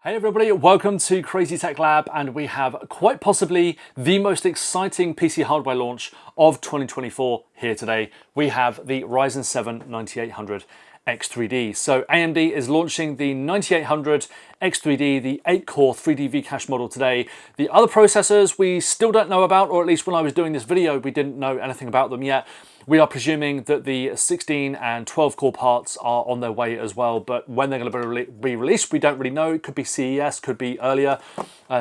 Hey everybody, welcome to Crazy Tech Lab, and we have quite possibly the most exciting PC hardware launch of 2024 here today. We have the Ryzen 7 9800 X3D. So AMD is launching the 9800 X3D, the 8-core 3D V-Cache model today. The other processors we still don't know about, or at least when I was doing this video, we didn't know anything about them yet. We are presuming that the 16 and 12 core parts are on their way as well, but when they're going to be released, we don't really know. It could be CES, could be earlier,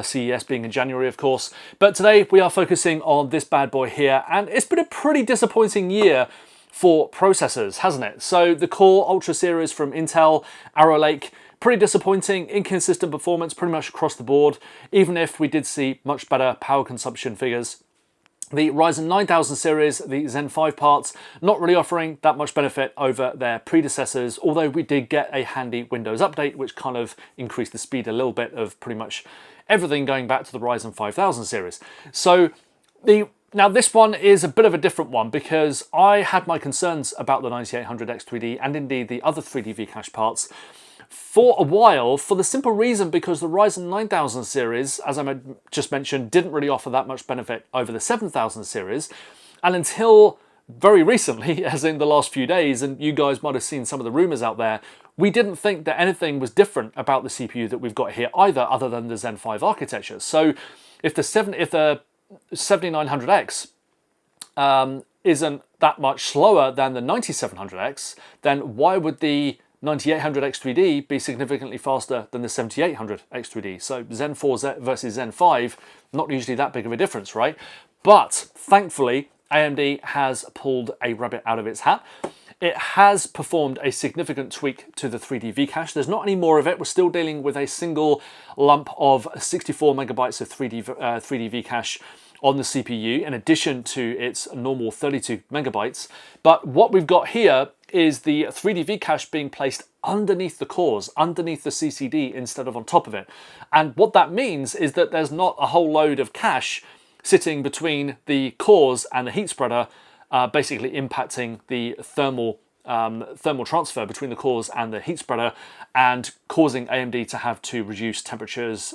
CES being in January, of course. But today we are focusing on this bad boy here, and it's been a pretty disappointing year for processors, hasn't it? So the Core Ultra series from Intel, Arrow Lake, pretty disappointing, inconsistent performance pretty much across the board, even if we did see much better power consumption figures. The Ryzen 9000 series, the Zen 5 parts, not really offering that much benefit over their predecessors, although we did get a handy Windows update, which kind of increased the speed a little bit of pretty much everything going back to the Ryzen 5000 series. So now this one is a bit of a different one because I had my concerns about the 9800 X3D and indeed the other 3D V-Cache parts for a while, for the simple reason because the Ryzen 9000 series, as I just mentioned, didn't really offer that much benefit over the 7000 series. And until very recently, as in the last few days, and you guys might have seen some of the rumors out there, we didn't think that anything was different about the CPU that we've got here either, other than the Zen 5 architecture. So if the 7900X isn't that much slower than the 9700X, then why would the 9800 X3D be significantly faster than the 7800 X3D? So Zen 4 versus Zen 5, not usually that big of a difference, right? But thankfully, AMD has pulled a rabbit out of its hat. It has performed a significant tweak to the 3D V-Cache. There's not any more of it. We're still dealing with a single lump of 64 megabytes of 3D V-Cache on the CPU, in addition to its normal 32 megabytes. But what we've got here is the 3D V-Cache being placed underneath the cores, underneath the CCD instead of on top of it. And what that means is that there's not a whole load of cache sitting between the cores and the heat spreader, basically impacting the thermal transfer between the cores and the heat spreader and causing AMD to have to reduce temperatures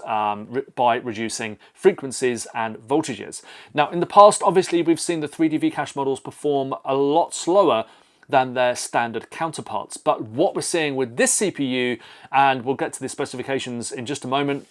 by reducing frequencies and voltages. Now, in the past, obviously, we've seen the 3D V-Cache models perform a lot slower than their standard counterparts. But what we're seeing with this CPU, and we'll get to the specifications in just a moment,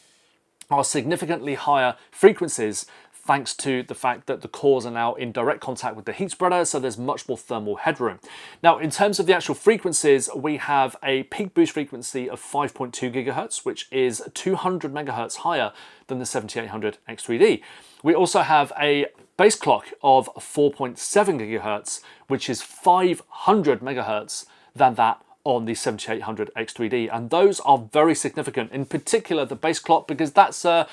are significantly higher frequencies thanks to the fact that the cores are now in direct contact with the heat spreader, so there's much more thermal headroom. Now, in terms of the actual frequencies, we have a peak boost frequency of 5.2 gigahertz, which is 200 megahertz higher than the 7800 X3D. We also have a base clock of 4.7 gigahertz, which is 500 megahertz than that on the 7800 X3D. And those are very significant, in particular the base clock, because that's a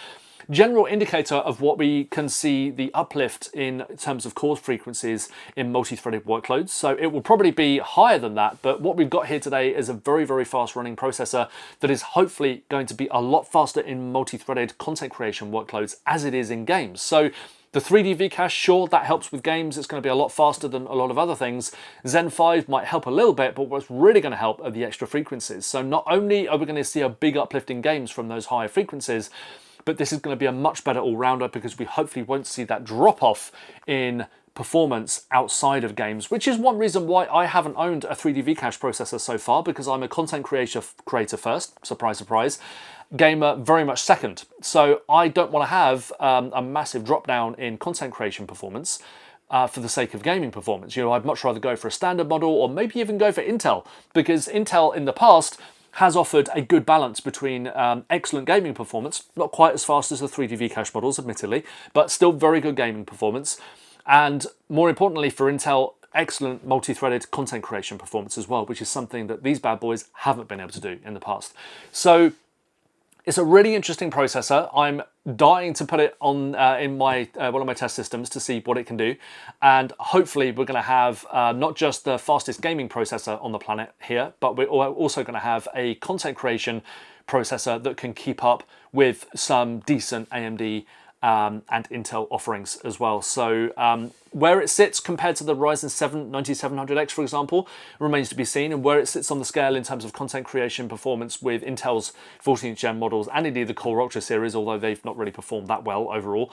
general indicator of what we can see the uplift in terms of core frequencies in multi-threaded workloads. So it will probably be higher than that, but what we've got here today is a very, very fast running processor that is hopefully going to be a lot faster in multi-threaded content creation workloads as it is in games. So the 3D V-Cache, sure, that helps with games. It's going to be a lot faster than a lot of other things. Zen 5 might help a little bit, but what's really going to help are the extra frequencies. So not only are we going to see a big uplift in games from those higher frequencies, but this is going to be a much better all-rounder because we hopefully won't see that drop-off in performance outside of games, which is one reason why I haven't owned a 3D V-Cache processor so far, because I'm a content creator first, surprise, surprise, gamer very much second. So I don't want to have a massive drop-down in content creation performance for the sake of gaming performance. You know, I'd much rather go for a standard model or maybe even go for Intel, because Intel in the past has offered a good balance between excellent gaming performance, not quite as fast as the 3D V-Cache models, admittedly, but still very good gaming performance, and more importantly for Intel, excellent multi-threaded content creation performance as well, which is something that these bad boys haven't been able to do in the past. So it's a really interesting processor. I'm dying to put it on in my one of my test systems to see what it can do, and hopefully we're going to have not just the fastest gaming processor on the planet here, but we're also going to have a content creation processor that can keep up with some decent AMD and Intel offerings as well. So where it sits compared to the Ryzen 7 9700X, for example, remains to be seen, and where it sits on the scale in terms of content creation performance with Intel's 14th gen models and indeed the Core Ultra series, although they've not really performed that well overall,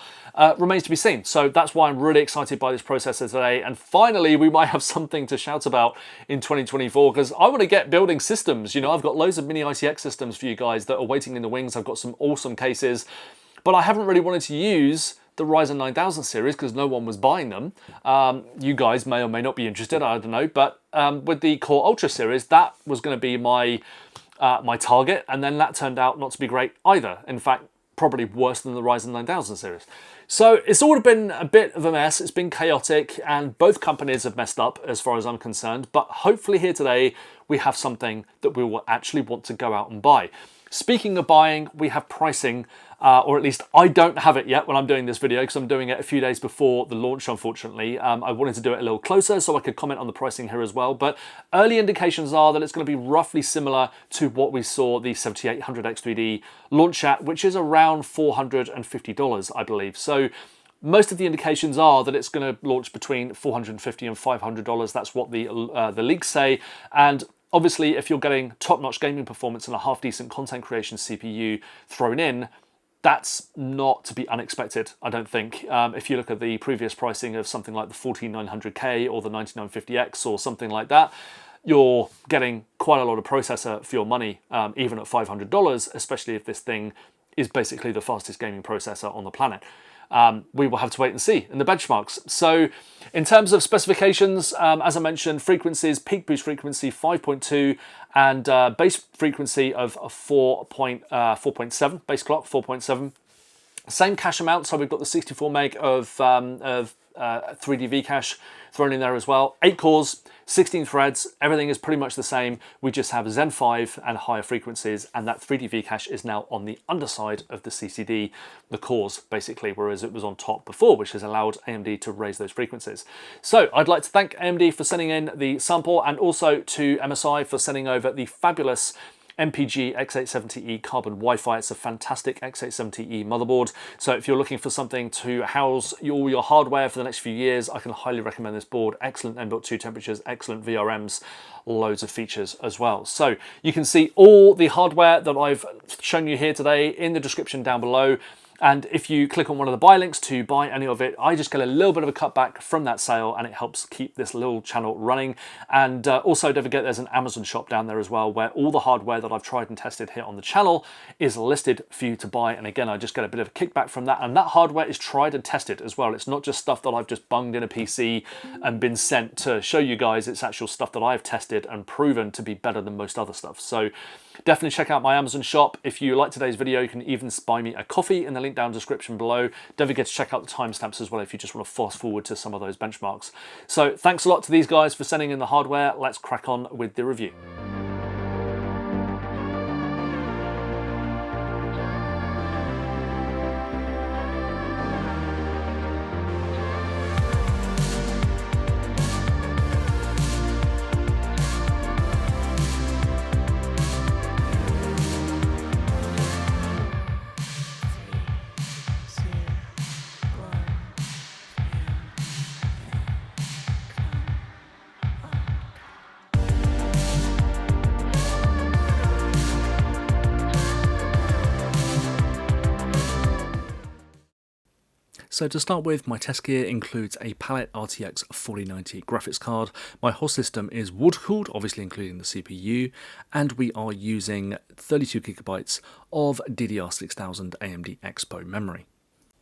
remains to be seen. So that's why I'm really excited by this processor today, and finally we might have something to shout about in 2024, because I want to get building systems. You know, I've got loads of mini ITX systems for you guys that are waiting in the wings. I've got some awesome cases, but I haven't really wanted to use the Ryzen 9000 series because no one was buying them. You guys may or may not be interested, I don't know, but with the Core Ultra series, that was going to be my my target, and then that turned out not to be great either. In fact, probably worse than the Ryzen 9000 series. So it's all been a bit of a mess, it's been chaotic, and both companies have messed up as far as I'm concerned, but hopefully here today we have something that we will actually want to go out and buy. Speaking of buying, we have pricing, or at least I don't have it yet when I'm doing this video because I'm doing it a few days before the launch, unfortunately. I wanted to do it a little closer so I could comment on the pricing here as well, but early indications are that it's going to be roughly similar to what we saw the 7800X3D launch at, which is around $450, I believe. So most of the indications are that it's going to launch between $450 and $500. That's what the leaks say, and obviously, if you're getting top-notch gaming performance and a half-decent content creation CPU thrown in, that's not to be unexpected, I don't think. If you look at the previous pricing of something like the 14900K or the 9950X or something like that, you're getting quite a lot of processor for your money, even at $500, especially if this thing is basically the fastest gaming processor on the planet. We will have to wait and see in the benchmarks. So in terms of specifications, as I mentioned, frequencies, peak boost frequency 5.2 and base frequency of 4.7, base clock 4.7. Same cache amount, so we've got the 64 meg of 3D V cache thrown in there as well. 8 cores, 16 threads, everything is pretty much the same. We just have Zen 5 and higher frequencies, and that 3D V cache is now on the underside of the CCD, the cores basically, whereas it was on top before, which has allowed AMD to raise those frequencies. So I'd like to thank AMD for sending in the sample, and also to MSI for sending over the fabulous MPG X870E carbon Wi-Fi. It's a fantastic X870E motherboard. So if you're looking for something to house all your hardware for the next few years, I can highly recommend this board. Excellent M.2 temperatures, excellent VRMs, loads of features as well. So you can see all the hardware that I've shown you here today in the description down below. And if you click on one of the buy links to buy any of it, I just get a little bit of a cutback from that sale, and it helps keep this little channel running. And also don't forget there's an Amazon shop down there as well, where all the hardware that I've tried and tested here on the channel is listed for you to buy. And again, I just get a bit of a kickback from that. And that hardware is tried and tested as well. It's not just stuff that I've just bunged in a PC and been sent to show you guys. It's actual stuff that I've tested and proven to be better than most other stuff. So definitely check out my Amazon shop. If you like today's video, you can even buy me a coffee in the link down in the description below. Don't forget to check out the timestamps as well if you just want to fast forward to some of those benchmarks. So thanks a lot to these guys for sending in the hardware. Let's crack on with the review. So to start with, my test gear includes a Palette RTX 4090 graphics card. My whole system is water-cooled, obviously including the CPU, and we are using 32GB of DDR6000 AMD Expo memory.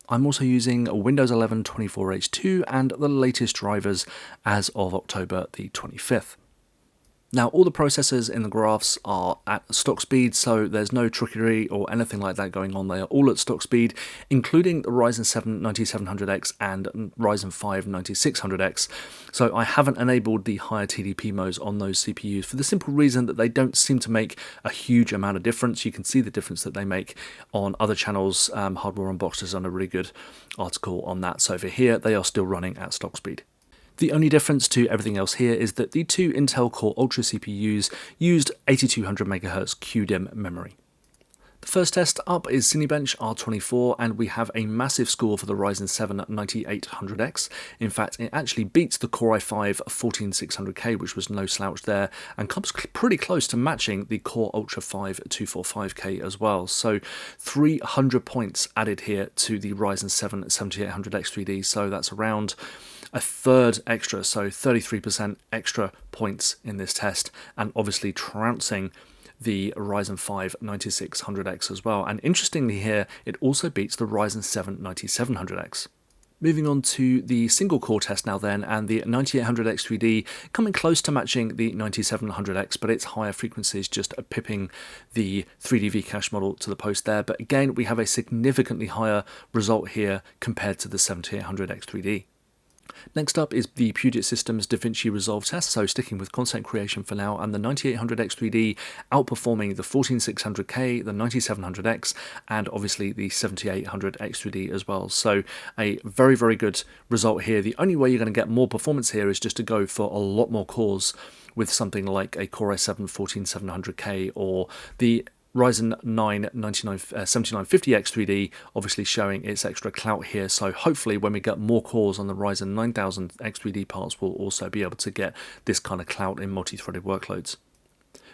I'm also using Windows 11 24H2 and the latest drivers as of October the 25th. Now, all the processors in the graphs are at stock speed, so there's no trickery or anything like that going on. They are all at stock speed, including the Ryzen 7 9700X and Ryzen 5 9600X. So I haven't enabled the higher TDP modes on those CPUs for the simple reason that they don't seem to make a huge amount of difference. You can see the difference that they make on other channels. Hardware Unboxed has done a really good article on that. So over here, they are still running at stock speed. The only difference to everything else here is that the two Intel Core Ultra CPUs used 8200MHz QDIMM memory. The first test up is Cinebench R24, and we have a massive score for the Ryzen 7 9800X. In fact, it actually beats the Core i5 14600K, which was no slouch there, and comes pretty close to matching the Core Ultra 5 245K as well. So 300 points added here to the Ryzen 7 7800X3D, so that's around a third extra, so 33% extra points in this test, and obviously trouncing the Ryzen 5 9600X as well. And interestingly here, it also beats the Ryzen 7 9700X. Moving on to the single core test now then, and the 9800X3D coming close to matching the 9700X, but its higher frequencies just pipping the 3D Vcache model to the post there. But again, we have a significantly higher result here compared to the 7800X3D. Next up is the Puget Systems DaVinci Resolve test, so sticking with content creation for now, and the 9800X3D outperforming the 14600K, the 9700X, and obviously the 7800X3D as well. So a very, very good result here. The only way you're going to get more performance here is just to go for a lot more cores with something like a Core i7 14700K or the Ryzen 9 7950X3D, obviously showing its extra clout here. So hopefully when we get more cores on the Ryzen 9000 X3D parts, we'll also be able to get this kind of clout in multi-threaded workloads.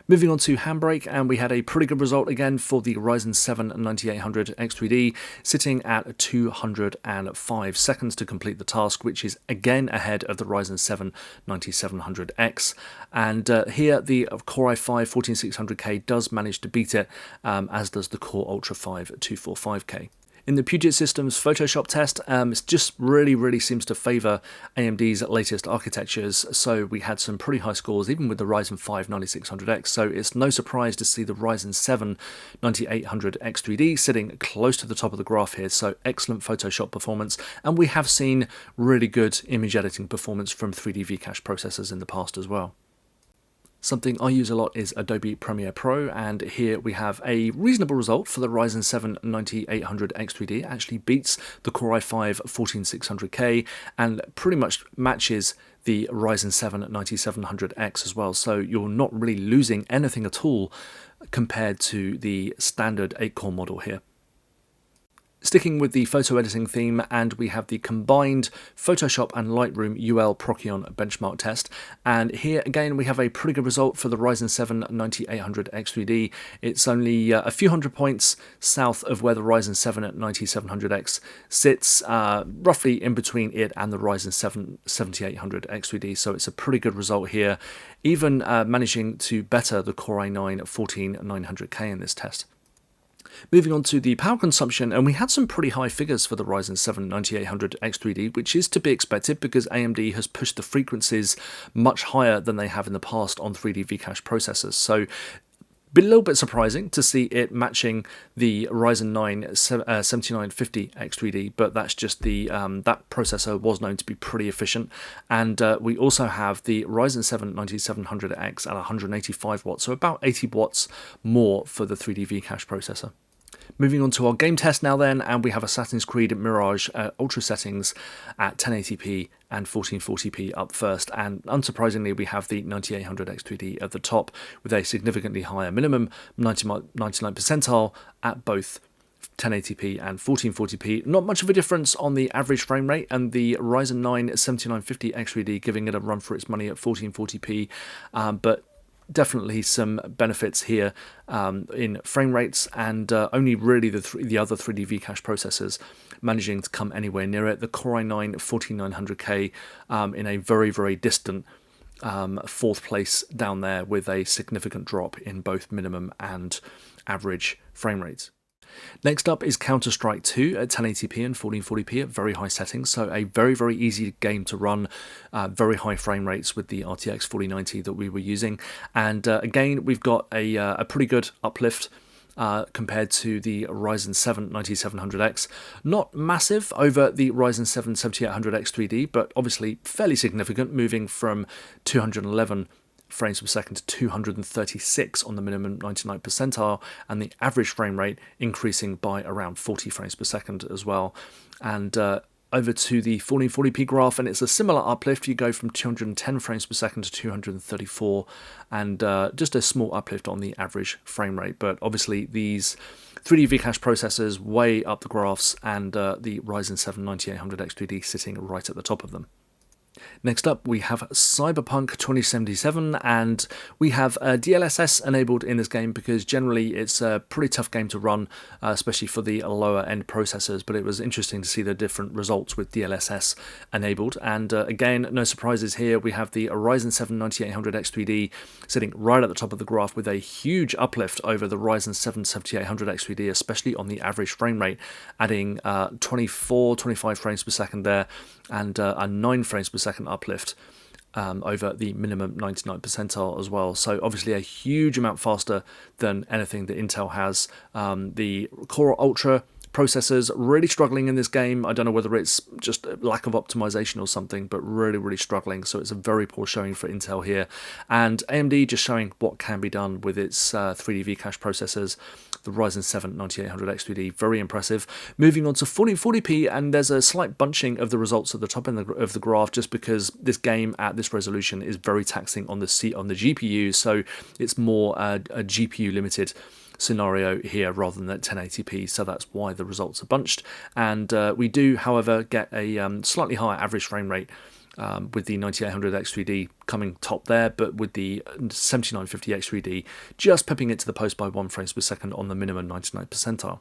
Moving on to Handbrake, and we had a pretty good result again for the Ryzen 7 9800 X3D, sitting at 205 seconds to complete the task, which is again ahead of the Ryzen 7 9700X. And here the Core i5 14600K does manage to beat it, as does the Core Ultra 5 245K. In the Puget Systems Photoshop test, it just really seems to favour AMD's latest architectures, so we had some pretty high scores even with the Ryzen 5 9600X, so it's no surprise to see the Ryzen 7 9800 X3D sitting close to the top of the graph here, so excellent Photoshop performance, and we have seen really good image editing performance from 3D Vcache processors in the past as well. Something I use a lot is Adobe Premiere Pro, and here we have a reasonable result for the Ryzen 7 9800 X3D. It actually beats the Core i5 14600K and pretty much matches the Ryzen 7 9700X as well, so you're not really losing anything at all compared to the standard 8-core model here. Sticking with the photo editing theme, and we have the combined Photoshop and Lightroom UL Procyon benchmark test, and here again we have a pretty good result for the Ryzen 7 9800 X3D. It's only a few hundred points south of where the Ryzen 7 9700X sits, roughly in between it and the Ryzen 7 7800 X3D, so it's a pretty good result here, even managing to better the Core i9 14900K in this test. Moving on to the power consumption, and we had some pretty high figures for the Ryzen 7 9800 X3D, which is to be expected because AMD has pushed the frequencies much higher than they have in the past on 3D Vcache processors. So a little bit surprising to see it matching the Ryzen 9 7950 X3D, but that's just the that processor was known to be pretty efficient. And we also have the Ryzen 7 9700X at 185 watts, so about 80 watts more for the 3D Vcache processor. Moving on to our game test now then, and we have Assassin's Creed Mirage Ultra settings at 1080p and 1440p up first, and unsurprisingly we have the 9800 X3D at the top with a significantly higher minimum 99 percentile at both 1080p and 1440p. Not much of a difference on the average frame rate, and the Ryzen 9 7950 X3D giving it a run for its money at 1440p, but definitely some benefits here in frame rates, and only really the other 3D Vcache processors managing to come anywhere near it. The Core i9 14900K in a very distant fourth place down there with a significant drop in both minimum and average frame rates. Next up is Counter-Strike 2 at 1080p and 1440p at very high settings, so a very easy game to run, very high frame rates with the RTX 4090 that we were using, and again we've got a pretty good uplift compared to the Ryzen 7 9700X. Not massive over the Ryzen 7 7800X 3D, but obviously fairly significant, moving from 211 frames per second to 236 on the minimum 99 percentile, and the average frame rate increasing by around 40 frames per second as well. And over to the 1440p graph, and it's a similar uplift. You go from 210 frames per second to 234, and just a small uplift on the average frame rate. But obviously these 3D V-Cache processors way up the graphs, and the Ryzen 7 9800X3D sitting right at the top of them. Next up, we have Cyberpunk 2077, and we have DLSS enabled in this game because generally it's a pretty tough game to run, especially for the lower end processors, but it was interesting to see the different results with DLSS enabled. And again, no surprises here. We have the Ryzen 7 9800X3D sitting right at the top of the graph with a huge uplift over the Ryzen 7 7800X3D, especially on the average frame rate, adding 25 frames per second there, and a 9 frames per second uplift over the minimum 99th percentile as well. So obviously a huge amount faster than anything that Intel has. The Core Ultra processors really struggling in this game. I don't know whether it's just lack of optimization or something, but really struggling. So it's a very poor showing for Intel here. And AMD just showing what can be done with its 3D V-Cache processors. The Ryzen 7 9800X3D, very impressive. Moving on to 1440p, and there's a slight bunching of the results at the top end of the graph, just because this game at this resolution is very taxing on the GPU, so it's more a GPU limited scenario here rather than at 1080p, so that's why the results are bunched. And we do, however, get a slightly higher average frame rate with the 9800X3D coming top there, but with the 7950X3D just pepping it to the post by 1 frames per second on the minimum 99th percentile.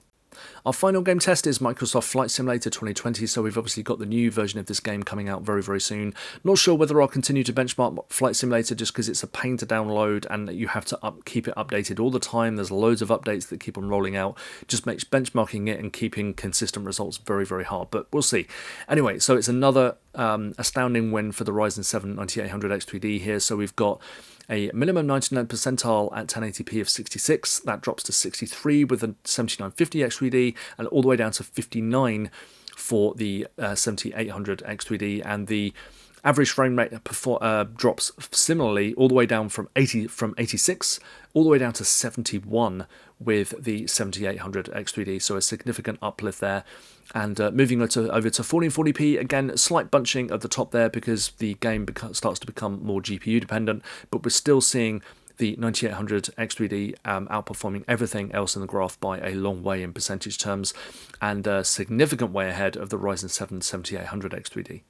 Our final game test is Microsoft Flight Simulator 2020, so we've obviously got the new version of this game coming out very soon. Not sure whether I'll continue to benchmark Flight Simulator just because it's a pain to download and you have to keep it updated all the time. There's loads of updates that keep on rolling out. Just makes benchmarking it and keeping consistent results very hard, but we'll see. Anyway, so it's another astounding win for the Ryzen 7 9800X3D here. So we've got a minimum 99th percentile at 1080p of 66, that drops to 63 with the 7950X3D, and all the way down to 59 for the 7800X3D, and the average frame rate drops similarly all the way down from 86 all the way down to 71 with the 7800X3D, so a significant uplift there. And moving over to 1440p, again, slight bunching at the top there because the game starts to become more GPU dependent, but we're still seeing the 9800X3D outperforming everything else in the graph by a long way in percentage terms, and a significant way ahead of the Ryzen 7 7800X3D.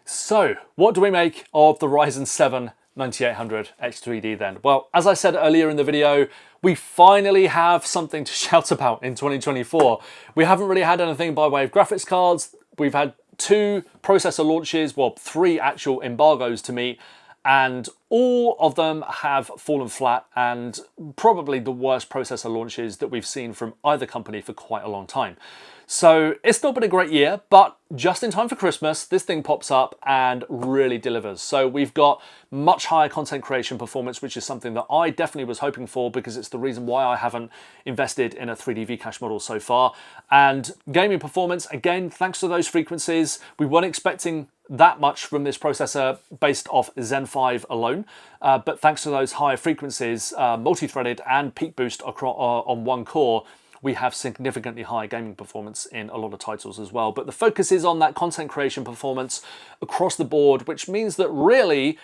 So, what do we make of the Ryzen 7 9800X3D then? Well, as I said earlier in the video, we finally have something to shout about in 2024. We haven't really had anything by way of graphics cards. We've had 2 processor launches, well, 3 actual embargoes to meet, and all of them have fallen flat, and probably the worst processor launches that we've seen from either company for quite a long time. So it's not been a great year, but just in time for Christmas, this thing pops up and really delivers. So we've got much higher content creation performance, which is something that I definitely was hoping for because it's the reason why I haven't invested in a 3D V-Cache model so far. And gaming performance, again, thanks to those frequencies, we weren't expecting that much from this processor based off Zen 5 alone, but thanks to those higher frequencies, multi-threaded and peak boost on one core, we have significantly higher gaming performance in a lot of titles as well. But the focus is on that content creation performance across the board, which means that really,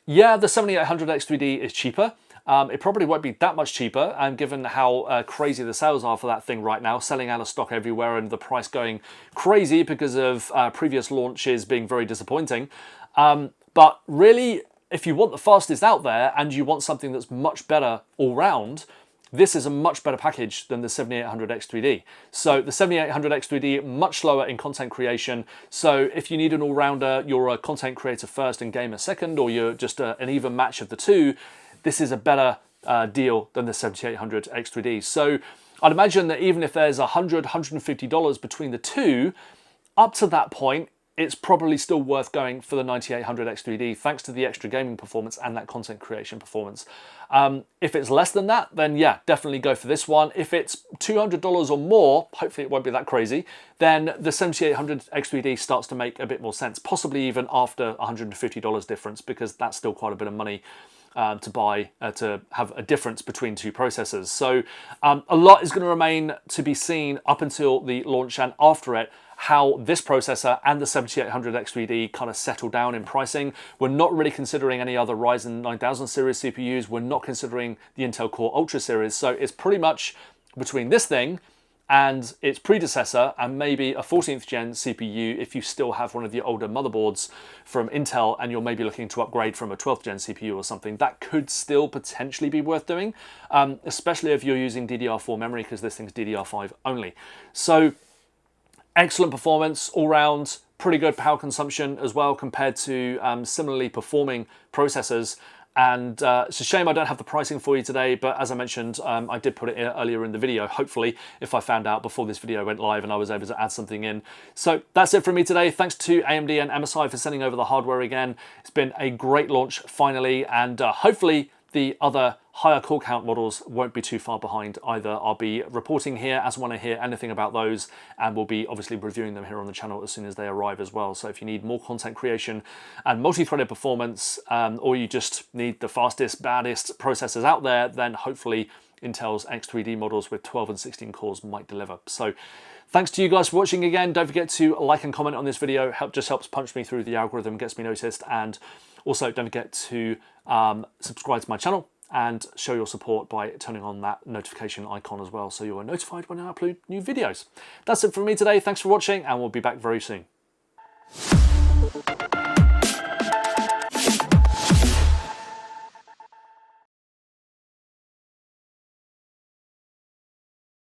yeah, the 7800X3D is cheaper. It probably won't be that much cheaper, and given how crazy the sales are for that thing right now, selling out of stock everywhere and the price going crazy because of previous launches being very disappointing. But really, if you want the fastest out there and you want something that's much better all round, this is a much better package than the 7800X3D. So the 7800X3D, much slower in content creation. So if you need an all-rounder, you're a content creator first and gamer second, or you're just an even match of the two, this is a better deal than the 7800X3D. So I'd imagine that even if there's $100, $150 between the two, up to that point, it's probably still worth going for the 9800X3D thanks to the extra gaming performance and that content creation performance. If it's less than that, then yeah, definitely go for this one. If it's $200 or more, hopefully it won't be that crazy, then the 7800X3D starts to make a bit more sense, possibly even after $150 difference, because that's still quite a bit of money to have a difference between two processors. So a lot is going to remain to be seen up until the launch and after it, how this processor and the 7800X3D kind of settle down in pricing. We're not really considering any other Ryzen 9000 series CPUs. We're not considering the Intel Core Ultra series. So it's pretty much between this thing and its predecessor and maybe a 14th gen CPU if you still have one of the older motherboards from Intel and you're maybe looking to upgrade from a 12th gen CPU or something. That could still potentially be worth doing, especially if you're using DDR4 memory, because this thing's DDR5 only. So excellent performance all round, pretty good power consumption as well compared to similarly performing processors. And it's a shame I don't have the pricing for you today, but as I mentioned, I did put it earlier in the video, hopefully, if I found out before this video went live and I was able to add something in. So that's it from me today. Thanks to AMD and MSI for sending over the hardware again. It's been a great launch finally, and hopefully the other higher core count models won't be too far behind either. I'll be reporting here as when I hear anything about those, and we'll be obviously reviewing them here on the channel as soon as they arrive as well. So if you need more content creation and multi-threaded performance, or you just need the fastest, baddest processors out there, then hopefully Intel's X3D models with 12 and 16 cores might deliver. So thanks to you guys for watching again. Don't forget to like and comment on this video. Just helps punch me through the algorithm, gets me noticed. And also don't forget to subscribe to my channel and show your support by turning on that notification icon as well, so you are notified when I upload new videos. That's it from me today. Thanks for watching, and we'll be back very soon.